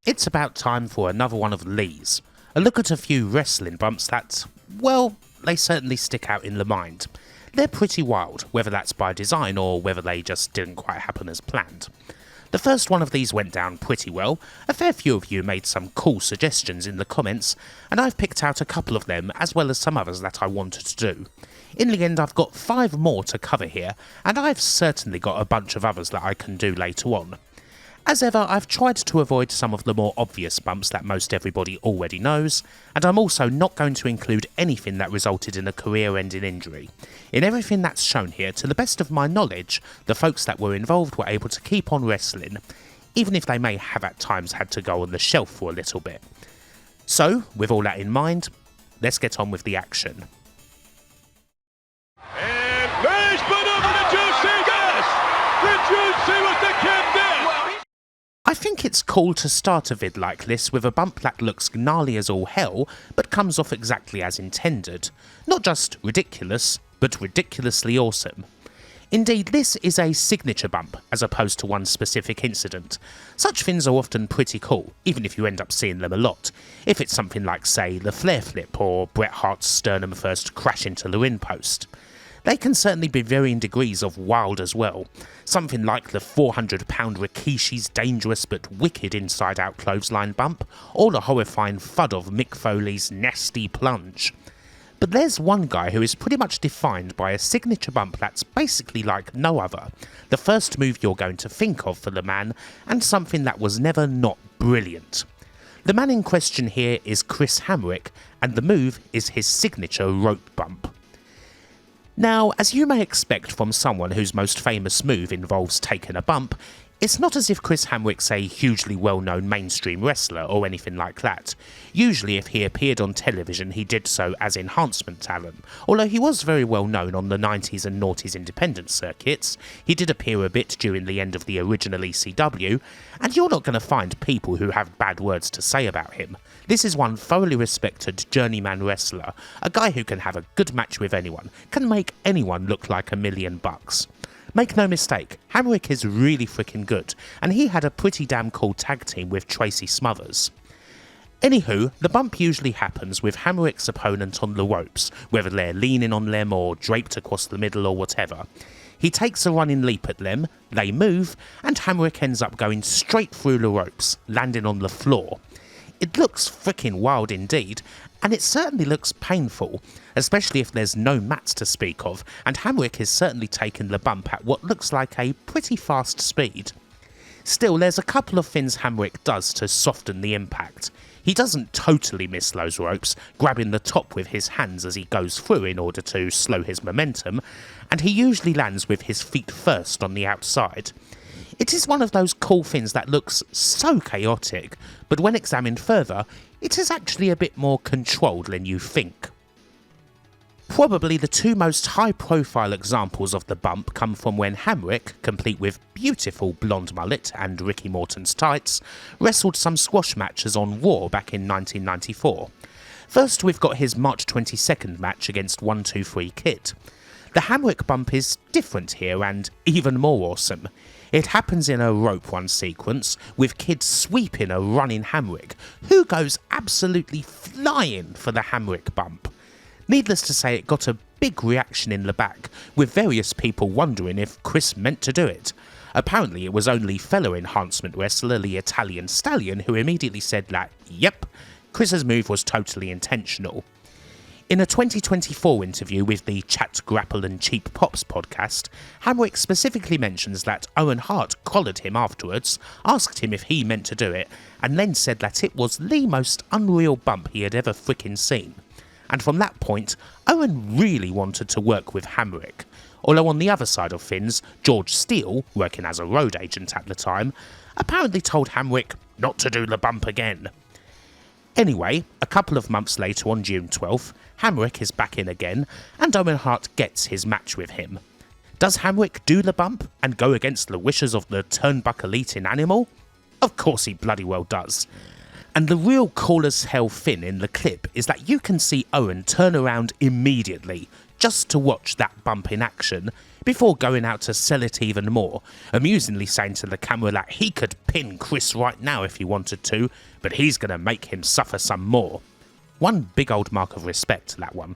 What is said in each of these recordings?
It's about time for another one of Lee's. A look at a few wrestling bumps that, well, they certainly stick out in the mind. They're pretty wild, whether that's by design or whether they just didn't quite happen as planned. The first one of these went down pretty well. A fair few of you made some cool suggestions in the comments, and I've picked out a couple of them as well as some others that I wanted to do. In the end, I've got 5 more to cover here, and I've certainly got a bunch of others that I can do later on. As ever, I've tried to avoid some of the more obvious bumps that most everybody already knows, and I'm also not going to include anything that resulted in a career-ending injury. In everything that's shown here, to the best of my knowledge, the folks that were involved were able to keep on wrestling, even if they may have at times had to go on the shelf for a little bit. So, with all that in mind, let's get on with the action. And management over to Juicy. Yes! The Juicy with the kick in. I think it's cool to start a vid like this with a bump that looks gnarly as all hell, but comes off exactly as intended. Not just ridiculous, but ridiculously awesome. Indeed, this is a signature bump, as opposed to one specific incident. Such things are often pretty cool, even if you end up seeing them a lot. If it's something like, say, the flare flip or Bret Hart's sternum first crash into the ring post. They can certainly be varying degrees of wild as well. Something like the 400-pound Rikishi's dangerous but wicked inside-out clothesline bump, or the horrifying thud of Mick Foley's nasty plunge. But there's one guy who is pretty much defined by a signature bump that's basically like no other. The first move you're going to think of for the man, and something that was never not brilliant. The man in question here is Chris Hamrick, and the move is his signature rope bump. Now, as you may expect from someone whose most famous move involves taking a bump, it's not as if Chris Hamrick's a hugely well-known mainstream wrestler or anything like that. Usually if he appeared on television he did so as enhancement talent, although he was very well known on the 90s and noughties independent circuits. He did appear a bit during the end of the original ECW, and you're not going to find people who have bad words to say about him. This is one thoroughly respected journeyman wrestler, a guy who can have a good match with anyone, can make anyone look like $1,000,000. Make no mistake, Hamrick is really freaking good, and he had a pretty damn cool tag team with Tracy Smothers. Anywho, the bump usually happens with Hamrick's opponent on the ropes, whether they're leaning on them or draped across the middle or whatever. He takes a running leap at them, they move, and Hamrick ends up going straight through the ropes, landing on the floor. It looks freaking wild indeed, and it certainly looks painful, especially if there's no mats to speak of, and Hamrick is certainly taking the bump at what looks like a pretty fast speed. Still, there's a couple of things Hamrick does to soften the impact. He doesn't totally miss those ropes, grabbing the top with his hands as he goes through in order to slow his momentum, and he usually lands with his feet first on the outside. It is one of those cool things that looks so chaotic, but when examined further, it is actually a bit more controlled than you think. Probably the 2 most high-profile examples of the bump come from when Hamrick, complete with beautiful blonde mullet and Ricky Morton's tights, wrestled some squash matches on Raw back in 1994. First, we've got his March 22nd match against 1-2-3 Kid. The Hamrick bump is different here and even more awesome. It happens in a rope one sequence, with Kid sweeping a running Hamrick, who goes absolutely flying for the Hamrick bump. Needless to say, it got a big reaction in the back, with various people wondering if Chris meant to do it. Apparently it was only fellow enhancement wrestler the Italian Stallion who immediately said that, yep, Chris's move was totally intentional. In a 2024 interview with the Chat Grapple and Cheap Pops podcast, Hamrick specifically mentions that Owen Hart collared him afterwards, asked him if he meant to do it, and then said that it was the most unreal bump he had ever frickin' seen. And from that point, Owen really wanted to work with Hamrick. Although on the other side of things, George Steele, working as a road agent at the time, apparently told Hamrick not to do the bump again. Anyway, a couple of months later on June 12th, Hamrick is back in again, and Owen Hart gets his match with him. Does Hamrick do the bump and go against the wishes of the turnbuckle eating animal? Of course he bloody well does. And the real cool as hell thing in the clip is that you can see Owen turn around immediately, just to watch that bump in action, before going out to sell it even more, amusingly saying to the camera that he could pin Chris right now if he wanted to, but he's gonna make him suffer some more. One big old mark of respect, that one.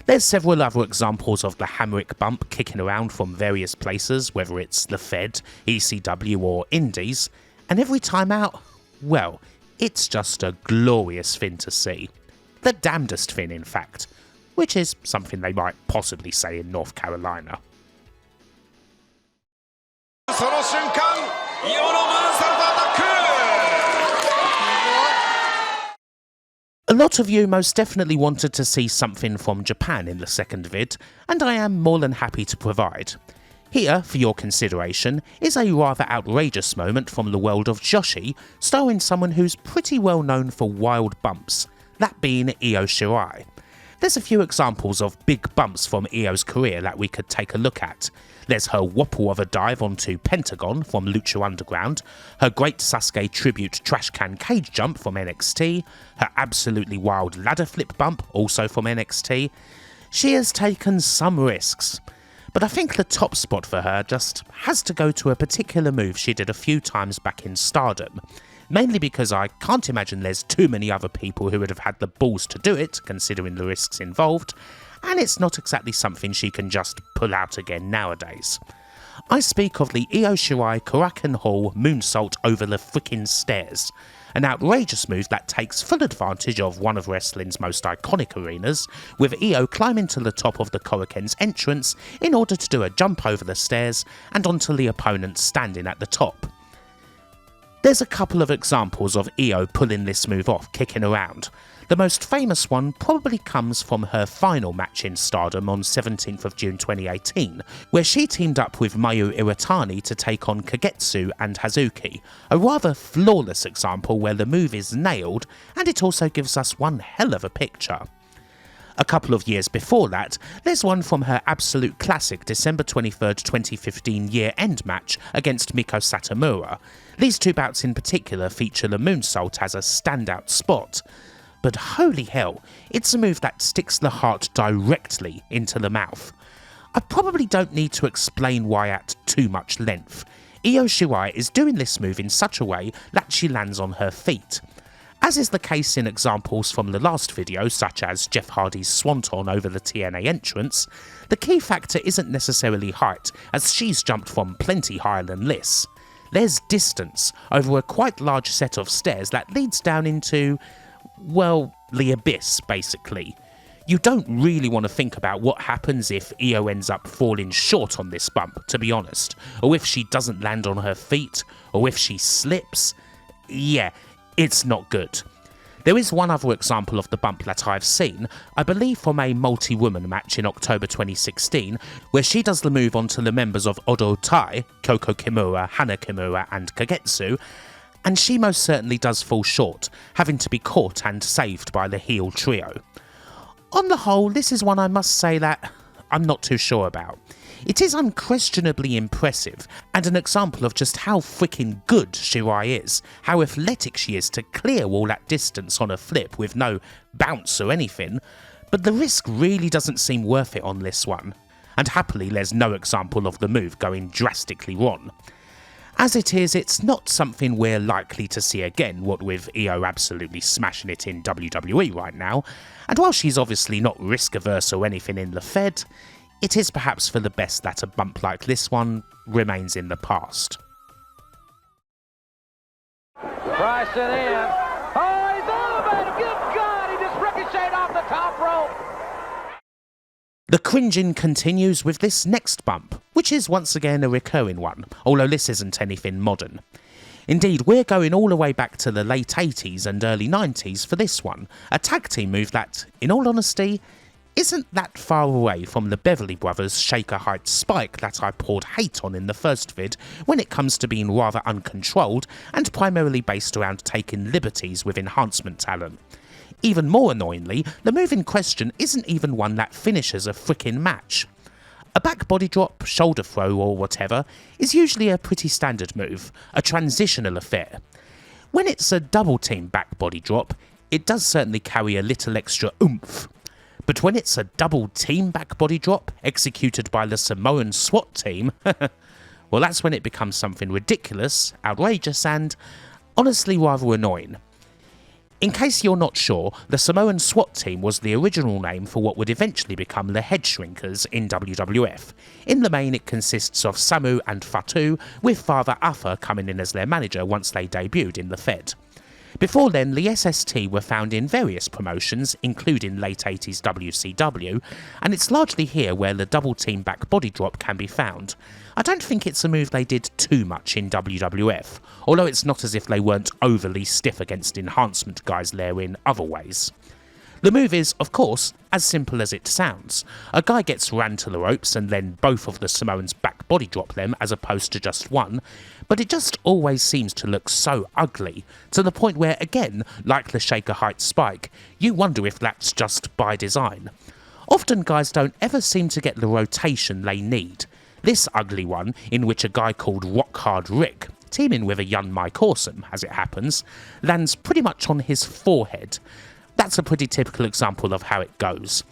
There's several other examples of the Hamrick bump kicking around from various places, whether it's the Fed, ECW or Indies, and every time out, well, it's just a glorious thing to see. The damnedest thing, in fact, which is something they might possibly say in North Carolina. A lot of you most definitely wanted to see something from Japan in the second vid, and I am more than happy to provide. Here, for your consideration, is a rather outrageous moment from the world of Joshi, starring someone who's pretty well known for wild bumps, that being Io Shirai. There's a few examples of big bumps from Io's career that we could take a look at. There's her whopple of a dive onto Pentagon from Lucha Underground, her great Sasuke tribute trash can cage jump from NXT, her absolutely wild ladder flip bump also from NXT. She has taken some risks, but I think the top spot for her just has to go to a particular move she did a few times back in Stardom. Mainly because I can't imagine there's too many other people who would have had the balls to do it, considering the risks involved, and it's not exactly something she can just pull out again nowadays. I speak of the Io Shirai Korakuen Hall Moonsault over the frickin' stairs, an outrageous move that takes full advantage of one of wrestling's most iconic arenas, with Io climbing to the top of the Korakuen's entrance in order to do a jump over the stairs and onto the opponent standing at the top. There's a couple of examples of Io pulling this move off kicking around. The most famous one probably comes from her final match in Stardom on 17th of June 2018, where she teamed up with Mayu Iwatani to take on Kagetsu and Hazuki, a rather flawless example where the move is nailed and it also gives us one hell of a picture. A couple of years before that, there's one from her absolute classic December 23rd, 2015 year-end match against Miko Satomura. These two bouts in particular feature the moonsault as a standout spot. But holy hell, it's a move that sticks the heart directly into the mouth. I probably don't need to explain why at too much length. Io Shirai is doing this move in such a way that she lands on her feet. As is the case in examples from the last video, such as Jeff Hardy's swanton over the TNA entrance, the key factor isn't necessarily height, as she's jumped from plenty higher than this. There's distance over a quite large set of stairs that leads down into, well, the abyss, basically. You don't really want to think about what happens if Io ends up falling short on this bump, to be honest, or if she doesn't land on her feet, or if she slips. Yeah, it's not good. There is one other example of the bump that I've seen, I believe from a multi-woman match in October 2016, where she does the move onto the members of Odo Tai, Koko Kimura, Hana Kimura and Kagetsu, and she most certainly does fall short, having to be caught and saved by the heel trio. On the whole, this is one I must say that I'm not too sure about. It is unquestionably impressive, and an example of just how freaking good Shirai is, how athletic she is to clear all that distance on a flip with no bounce or anything, but the risk really doesn't seem worth it on this one, and happily there's no example of the move going drastically wrong. As it is, it's not something we're likely to see again, what with Io absolutely smashing it in WWE right now, and while she's obviously not risk averse or anything in the Fed, it is perhaps for the best that a bump like this one remains in the past. Price it in. Oh, he's elevated! Good God, he just ricocheted off the top rope! The cringing continues with this next bump, which is once again a recurring one, although this isn't anything modern. Indeed, we're going all the way back to the late 80s and early 90s for this one, a tag team move that, in all honesty, isn't that far away from the Beverly Brothers Shaker Heights spike that I poured hate on in the first vid when it comes to being rather uncontrolled and primarily based around taking liberties with enhancement talent. Even more annoyingly, the move in question isn't even one that finishes a frickin' match. A back body drop, shoulder throw or whatever is usually a pretty standard move, a transitional affair. When it's a double team back body drop, it does certainly carry a little extra oomph. But when it's a double team back body drop executed by the Samoan SWAT team, well, that's when it becomes something ridiculous, outrageous, and honestly rather annoying. In case you're not sure, the Samoan SWAT team was the original name for what would eventually become the Head Shrinkers in WWF. In the main, it consists of Samu and Fatu, with Father Afa coming in as their manager once they debuted in the Fed. Before then, the SST were found in various promotions, including late 80s WCW, and it's largely here where the double team back body drop can be found. I don't think it's a move they did too much in WWF, although it's not as if they weren't overly stiff against enhancement guys there in other ways. The move is, of course, as simple as it sounds. A guy gets ran to the ropes and then both of the Samoans back body drop them as opposed to just one, but it just always seems to look so ugly, to the point where, again, like the Shaker Heights spike, you wonder if that's just by design. Often guys don't ever seem to get the rotation they need. This ugly one, in which a guy called Rock Hard Rick, teaming with a young Mike Awesome, as it happens, lands pretty much on his forehead. That's a pretty typical example of how it goes.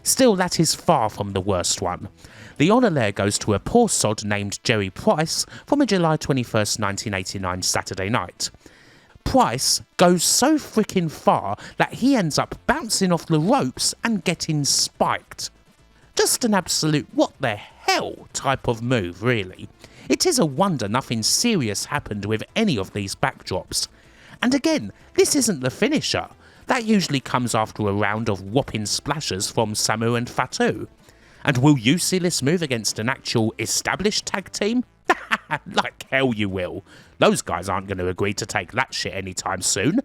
Still, that is far from the worst one. The honour there goes to a poor sod named Jerry Price from a July 21st 1989 Saturday night. Price goes so freaking far that he ends up bouncing off the ropes and getting spiked. Just an absolute what the hell type of move, really. It is a wonder nothing serious happened with any of these backdrops. And again, this isn't the finisher. That usually comes after a round of whopping splashes from Samu and Fatu. And will you see this move against an actual established tag team? Like hell you will. Those guys aren't going to agree to take that shit anytime soon.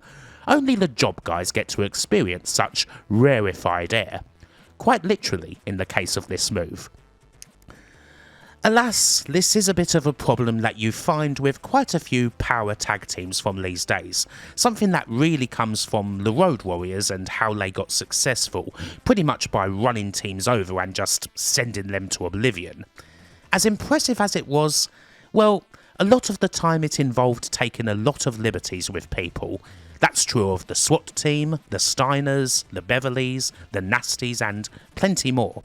Only the job guys get to experience such rarefied air. Quite literally in the case of this move. Alas, this is a bit of a problem that you find with quite a few power tag teams from these days, something that really comes from the Road Warriors and how they got successful, pretty much by running teams over and just sending them to oblivion. As impressive as it was, well, a lot of the time it involved taking a lot of liberties with people. That's true of the SWAT team, the Steiners, the Beverleys, the Nasties and plenty more.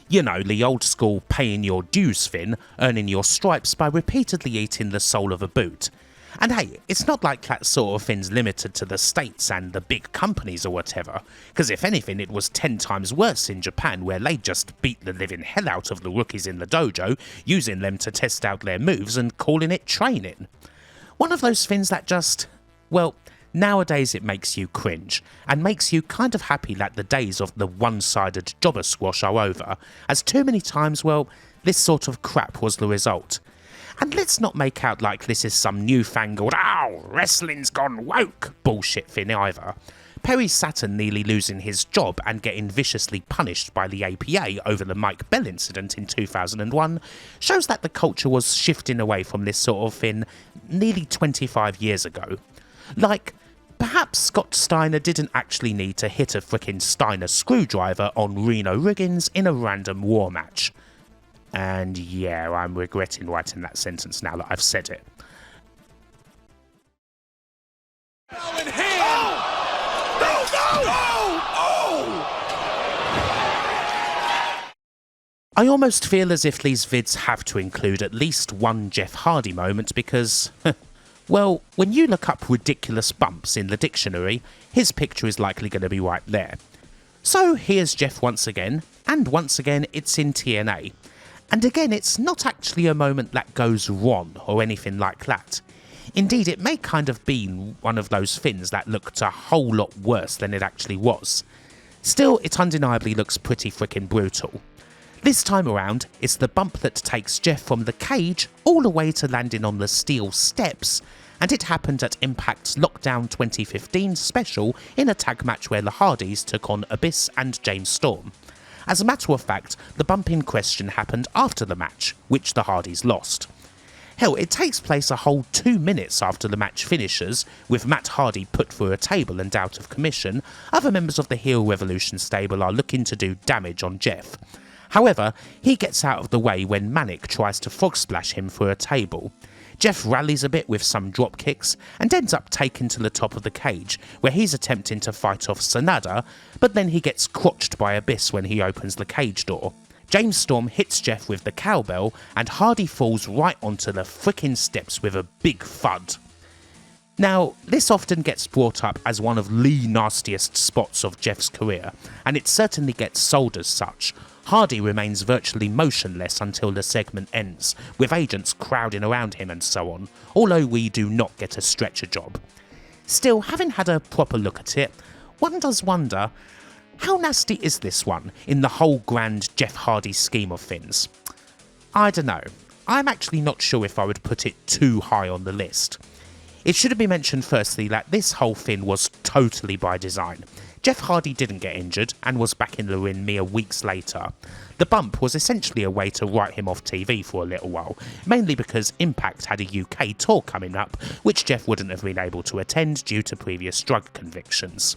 You know, the old school paying your dues Finn, earning your stripes by repeatedly eating the sole of a boot. And hey, it's not like that sort of thing's limited to the States and the big companies or whatever, because if anything it was 10 times worse in Japan where they just beat the living hell out of the rookies in the dojo, using them to test out their moves and calling it training. One of those things that just, well, nowadays it makes you cringe, and makes you kind of happy that the days of the one-sided jobber squash are over, as too many times, well, this sort of crap was the result. And let's not make out like this is some newfangled, "ow, wrestling's gone woke" bullshit thing either. Perry Saturn nearly losing his job and getting viciously punished by the APA over the Mike Bell incident in 2001 shows that the culture was shifting away from this sort of thing nearly 25 years ago. Like, perhaps Scott Steiner didn't actually need to hit a frickin' Steiner screwdriver on Reno Riggins in a random war match. And yeah, I'm regretting writing that sentence now that I've said it. I almost feel as if these vids have to include at least one Jeff Hardy moment because, well, when you look up ridiculous bumps in the dictionary, his picture is likely going to be right there. So here's Jeff once again, and once again it's in TNA. And again, it's not actually a moment that goes wrong or anything like that. Indeed, it may kind of be one of those things that looked a whole lot worse than it actually was. Still, it undeniably looks pretty frickin' brutal. This time around, it's the bump that takes Jeff from the cage all the way to landing on the steel steps, and it happened at Impact's Lockdown 2015 special in a tag match where the Hardys took on Abyss and James Storm. As a matter of fact, the bump in question happened after the match, which the Hardys lost. Hell, it takes place a whole 2 minutes after the match finishes, with Matt Hardy put through a table and out of commission. Other members of the Heel Revolution stable are looking to do damage on Jeff. However, he gets out of the way when Manic tries to frog splash him through a table. Jeff rallies a bit with some drop kicks and ends up taken to the top of the cage where he's attempting to fight off Sanada, but then he gets crotched by Abyss when he opens the cage door. James Storm hits Jeff with the cowbell and Hardy falls right onto the frickin' steps with a big thud. Now, this often gets brought up as one of the nastiest spots of Jeff's career, and it certainly gets sold as such. Hardy remains virtually motionless until the segment ends, with agents crowding around him and so on, although we do not get a stretcher job. Still, having had a proper look at it, one does wonder, how nasty is this one in the whole grand Jeff Hardy scheme of things? I don't know. I'm actually not sure if I would put it too high on the list. It should be mentioned firstly that this whole thing was totally by design. Jeff Hardy didn't get injured and was back in the ring mere weeks later. The bump was essentially a way to write him off TV for a little while, mainly because Impact had a UK tour coming up, which Jeff wouldn't have been able to attend due to previous drug convictions.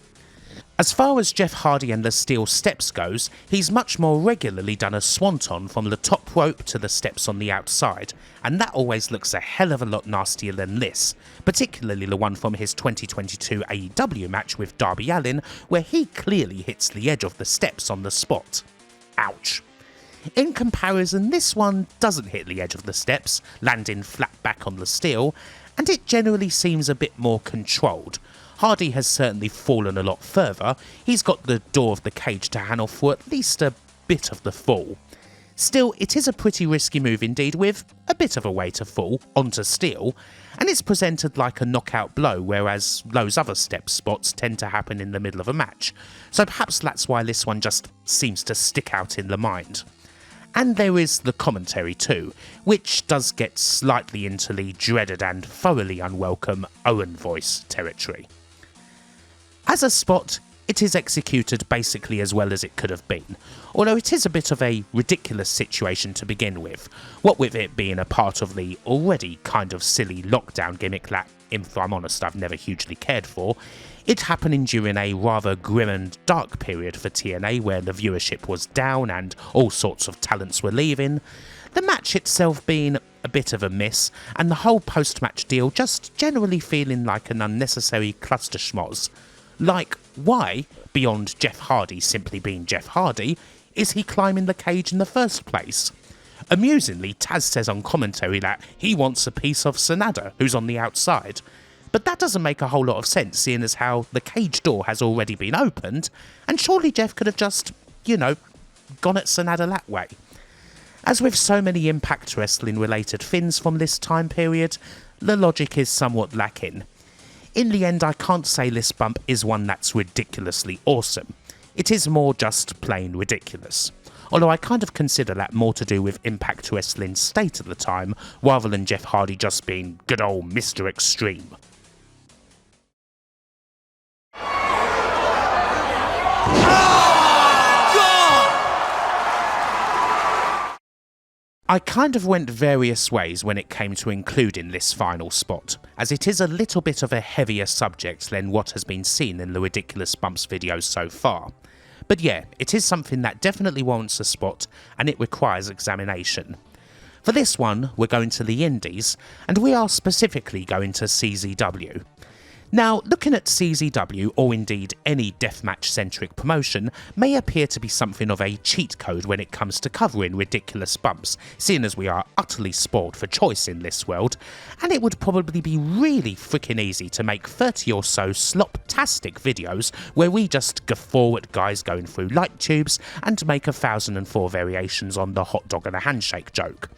As far as Jeff Hardy and the steel steps goes, he's much more regularly done a swanton from the top rope to the steps on the outside, and that always looks a hell of a lot nastier than this, particularly the one from his 2022 AEW match with Darby Allin, where he clearly hits the edge of the steps on the spot. Ouch. In comparison, this one doesn't hit the edge of the steps, landing flat back on the steel, and it generally seems a bit more controlled. Hardy has certainly fallen a lot further. He's got the door of the cage to handle for at least a bit of the fall. Still, it is a pretty risky move indeed, with a bit of a way to fall onto steel, and it's presented like a knockout blow, whereas those other step spots tend to happen in the middle of a match. So perhaps that's why this one just seems to stick out in the mind. And there is the commentary too, which does get slightly into the dreaded and thoroughly unwelcome Owen voice territory. As a spot, it is executed basically as well as it could have been, although it is a bit of a ridiculous situation to begin with, what with it being a part of the already kind of silly lockdown gimmick that, if I'm honest, I've never hugely cared for, it happening during a rather grim and dark period for TNA where the viewership was down and all sorts of talents were leaving, the match itself being a bit of a miss, and the whole post-match deal just generally feeling like an unnecessary cluster schmoz. Like, why, beyond Jeff Hardy simply being Jeff Hardy, is he climbing the cage in the first place? Amusingly, Taz says on commentary that he wants a piece of Sanada, who's on the outside. But that doesn't make a whole lot of sense, seeing as how the cage door has already been opened, and surely Jeff could have just, gone at Sanada that way. As with so many Impact Wrestling related things from this time period, the logic is somewhat lacking. In the end, I can't say this bump is one that's ridiculously awesome. It is more just plain ridiculous. Although I kind of consider that more to do with Impact Wrestling's state at the time, rather than Jeff Hardy just being good old Mr. Extreme. I kind of went various ways when it came to including this final spot, as it is a little bit of a heavier subject than what has been seen in the Ridiculous Bumps videos so far. But yeah, it is something that definitely warrants a spot, and it requires examination. For this one, we're going to the Indies, and we are specifically going to CZW. Now, looking at CZW, or indeed any deathmatch-centric promotion, may appear to be something of a cheat code when it comes to covering ridiculous bumps, seeing as we are utterly spoiled for choice in this world, and it would probably be really freaking easy to make 30 or so slop-tastic videos where we just guffaw at guys going through light tubes and make 1004 variations on the hot dog and a handshake joke.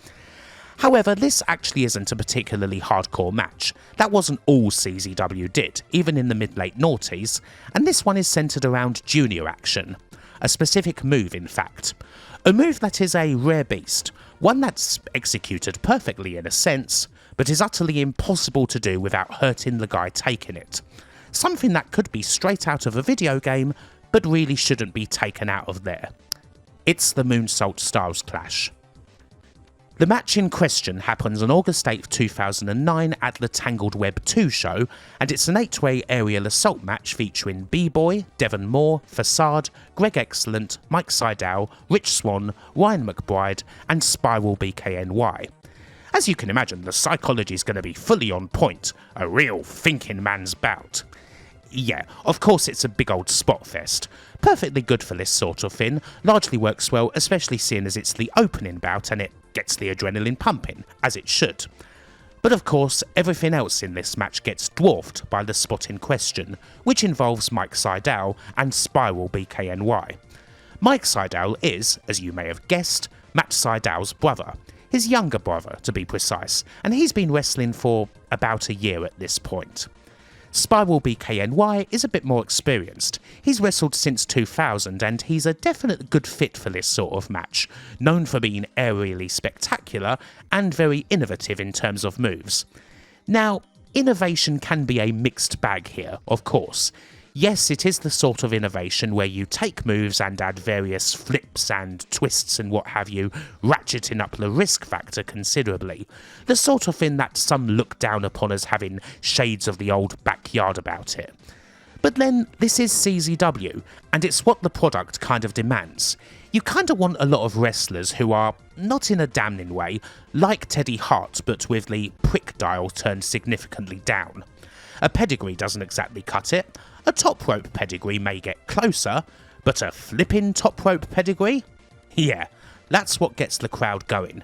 However, this actually isn't a particularly hardcore match. That wasn't all CZW did, even in the mid-late noughties, and this one is centred around junior action. A specific move, in fact. A move that is a rare beast, one that's executed perfectly in a sense, but is utterly impossible to do without hurting the guy taking it. Something that could be straight out of a video game, but really shouldn't be taken out of there. It's the Moonsault Styles Clash. The match in question happens on August 8, 2009 at the Tangled Web 2 show, and it's an 8-way aerial assault match featuring B-Boy, Devon Moore, Facade, Greg Excellent, Mike Sydal, Rich Swann, Ryan McBride, and Spyral BKNY. As you can imagine, the psychology is going to be fully on point, a real thinking man's bout. Yeah, of course it's a big old spot fest. Perfectly good for this sort of thing, largely works well, especially seeing as it's the opening bout and it gets the adrenaline pumping, as it should. But of course, everything else in this match gets dwarfed by the spot in question, which involves Mike Sydal and Spyral BKNY. Mike Sydal is, as you may have guessed, Matt Sydal's brother. His younger brother, to be precise, and he's been wrestling for about a year at this point. Spyral BKNY is a bit more experienced. He's wrestled since 2000 and he's a definite good fit for this sort of match, known for being aerially spectacular and very innovative in terms of moves. Now, innovation can be a mixed bag here, of course. Yes, it is the sort of innovation where you take moves and add various flips and twists and what have you, ratcheting up the risk factor considerably. The sort of thing that some look down upon as having shades of the old backyard about it. But then, this is CZW, and it's what the product kind of demands. You kind of want a lot of wrestlers who are, not in a damning way, like Teddy Hart but with the prick dial turned significantly down. A pedigree doesn't exactly cut it. A top rope pedigree may get closer, but a flipping top rope pedigree? Yeah, that's what gets the crowd going.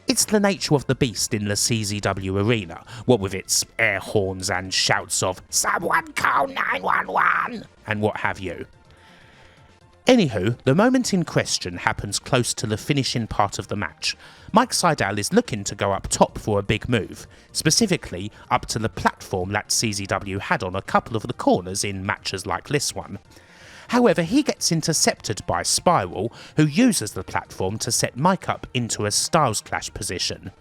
It's the nature of the beast in the CZW arena, what with its air horns and shouts of "Someone call 911" and what have you. Anywho, the moment in question happens close to the finishing part of the match. Mike Sydal is looking to go up top for a big move, specifically up to the platform that CZW had on a couple of the corners in matches like this one. However, he gets intercepted by Spyral, who uses the platform to set Mike up into a Styles Clash position.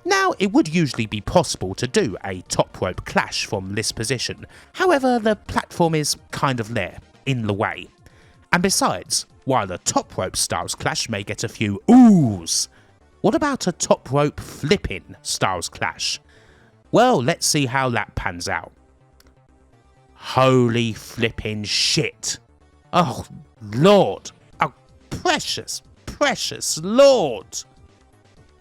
Now, it would usually be possible to do a top rope clash from this position, however the platform is kind of there, in the way. And besides, while a top rope Styles Clash may get a few oohs, what about a top rope flipping Styles Clash? Well, let's see how that pans out. Holy flipping shit. Oh, Lord. Oh, precious, precious Lord.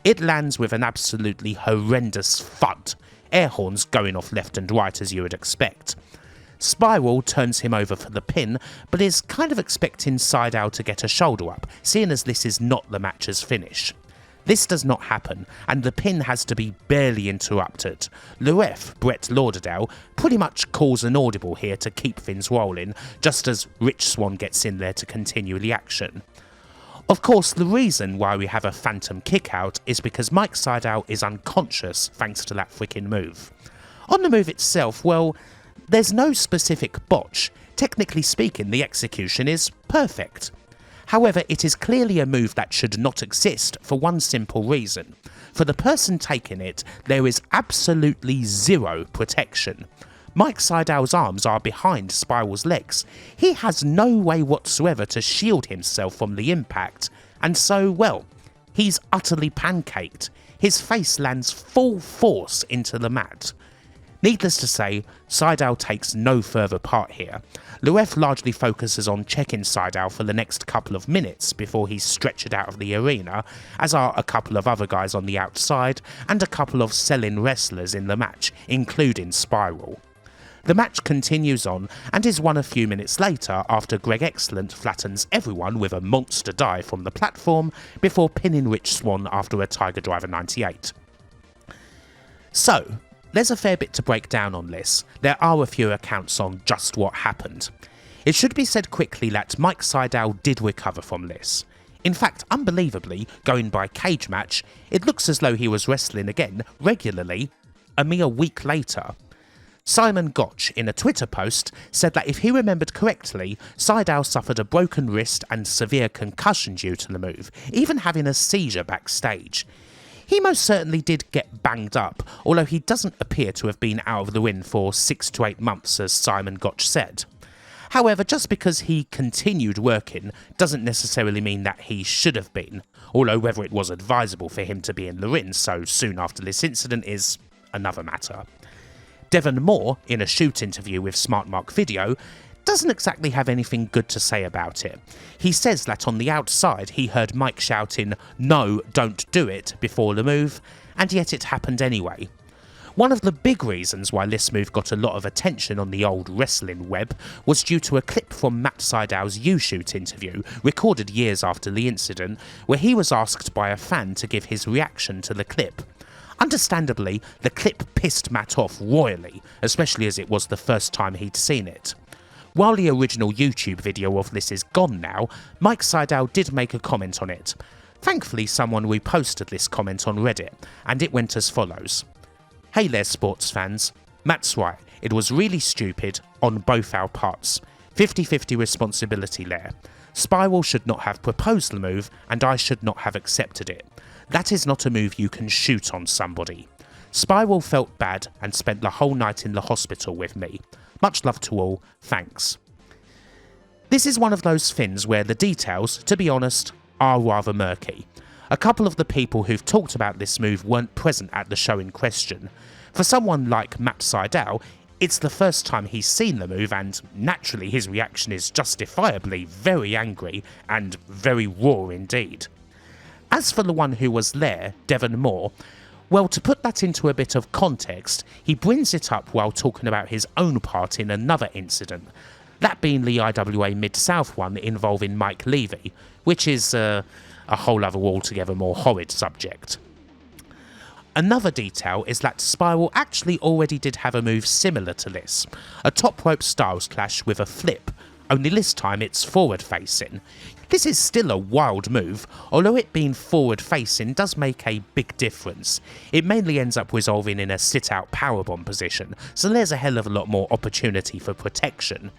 It lands with an absolutely horrendous thud, air horns going off left and right as you would expect. Spyral turns him over for the pin, but is kind of expecting Sydal to get a shoulder up, seeing as this is not the match's finish. This does not happen, and the pin has to be barely interrupted. The ref, Brett Lauderdale, pretty much calls an audible here to keep things rolling, just as Rich Swann gets in there to continue the action. Of course, the reason why we have a phantom kickout is because Mike Sydal is unconscious thanks to that freaking move. On the move itself, well, there's no specific botch. Technically speaking, the execution is perfect. However, it is clearly a move that should not exist for one simple reason. For the person taking it, there is absolutely zero protection. Mike Sydal's arms are behind Spyral's legs. He has no way whatsoever to shield himself from the impact, and so, well, he's utterly pancaked. His face lands full force into the mat. Needless to say, Sydal takes no further part here. The ref largely focuses on checking Sydal for the next couple of minutes before he's stretchered out of the arena, as are a couple of other guys on the outside and a couple of sell-in wrestlers in the match, including Spyral. The match continues on and is won a few minutes later after Greg Excellent flattens everyone with a monster dive from the platform before pinning Rich Swann after a Tiger Driver 98. So, there's a fair bit to break down on this. There are a few accounts on just what happened. It should be said quickly that Mike Sydal did recover from this. In fact, unbelievably, going by Cage Match, it looks as though he was wrestling again regularly a mere week later. Simon Gotch, in a Twitter post, said that if he remembered correctly, Sydal suffered a broken wrist and severe concussion due to the move, even having a seizure backstage. He most certainly did get banged up, although he doesn't appear to have been out of the ring for 6 to 8 months, as Simon Gotch said. However, just because he continued working doesn't necessarily mean that he should have been, although whether it was advisable for him to be in the ring so soon after this incident is another matter. Devon Moore, in a shoot interview with Smart Mark Video, doesn't exactly have anything good to say about it. He says that on the outside he heard Mike shouting, "No, don't do it," before the move, and yet it happened anyway. One of the big reasons why this move got a lot of attention on the old wrestling web was due to a clip from Matt Sydal's U-Shoot interview, recorded years after the incident, where he was asked by a fan to give his reaction to the clip. Understandably, the clip pissed Matt off royally, especially as it was the first time he'd seen it. While the original YouTube video of this is gone now, Mike Sydal did make a comment on it. Thankfully, someone reposted this comment on Reddit, and it went as follows. "Hey there sports fans, Matt's right, it was really stupid on both our parts. 50-50 responsibility there. Spyral should not have proposed the move and I should not have accepted it. That is not a move you can shoot on somebody. Spyral felt bad and spent the whole night in the hospital with me. Much love to all, thanks." This is one of those things where the details, to be honest, are rather murky. A couple of the people who've talked about this move weren't present at the show in question. For someone like Matt Sydal, it's the first time he's seen the move and naturally his reaction is justifiably very angry and very raw indeed. As for the one who was there, Devon Moore, well, to put that into a bit of context, he brings it up while talking about his own part in another incident, that being the IWA Mid-South one involving Mike Levy, which is a whole other altogether more horrid subject. Another detail is that Spyral actually already did have a move similar to this, a top rope Styles Clash with a flip, only this time it's forward facing. This is still a wild move, although it being forward facing does make a big difference. It mainly ends up resolving in a sit out powerbomb position, so there's a hell of a lot more opportunity for protection.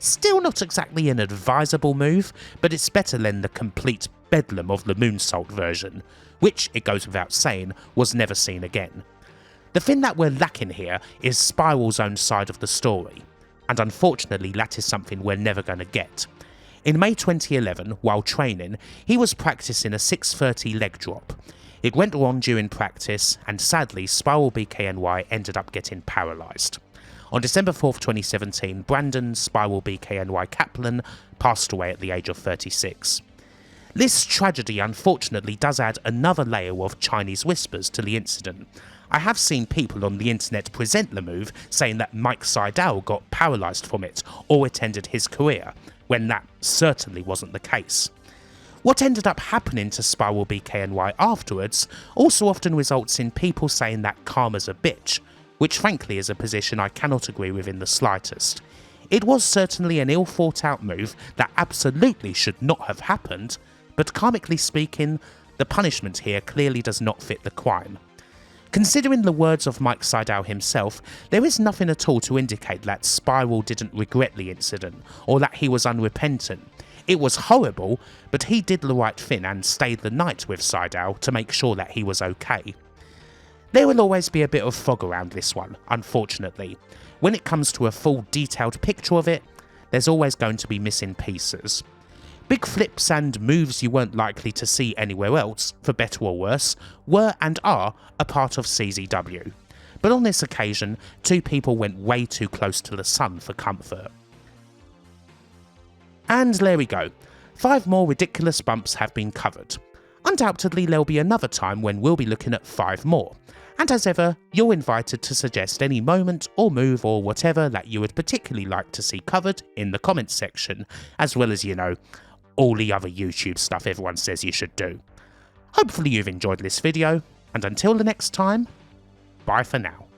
Still not exactly an advisable move, but it's better than the complete bedlam of the Moonsault version, which, it goes without saying, was never seen again. The thing that we're lacking here is Spyral's own side of the story, and unfortunately that is something we're never going to get. In May 2011, while training, he was practicing a 630 leg drop. It went wrong during practice, and sadly Spyral BKNY ended up getting paralysed. On December 4th, 2017, Brandon Spyral BKNY Kaplan passed away at the age of 36. This tragedy unfortunately does add another layer of Chinese whispers to the incident. I have seen people on the internet present the move saying that Mike Sydal got paralysed from it or it ended his career, when that certainly wasn't the case. What ended up happening to Spyral BKNY afterwards also often results in people saying that karma's a bitch, which frankly is a position I cannot agree with in the slightest. It was certainly an ill thought out move that absolutely should not have happened, but karmically speaking, the punishment here clearly does not fit the crime. Considering the words of Mike Sydal himself, there is nothing at all to indicate that Spyral didn't regret the incident, or that he was unrepentant. It was horrible, but he did the right thing and stayed the night with Sydal to make sure that he was okay. There will always be a bit of fog around this one, unfortunately. When it comes to a full detailed picture of it, there's always going to be missing pieces. Big flips and moves you weren't likely to see anywhere else, for better or worse, were and are a part of CZW. But on this occasion, two people went way too close to the sun for comfort. And there we go. 5 more ridiculous bumps have been covered. Undoubtedly there'll be another time when we'll be looking at 5 more. And as ever, you're invited to suggest any moment or move or whatever that you would particularly like to see covered in the comments section, as well as, all the other YouTube stuff everyone says you should do. Hopefully you've enjoyed this video, and until the next time, bye for now.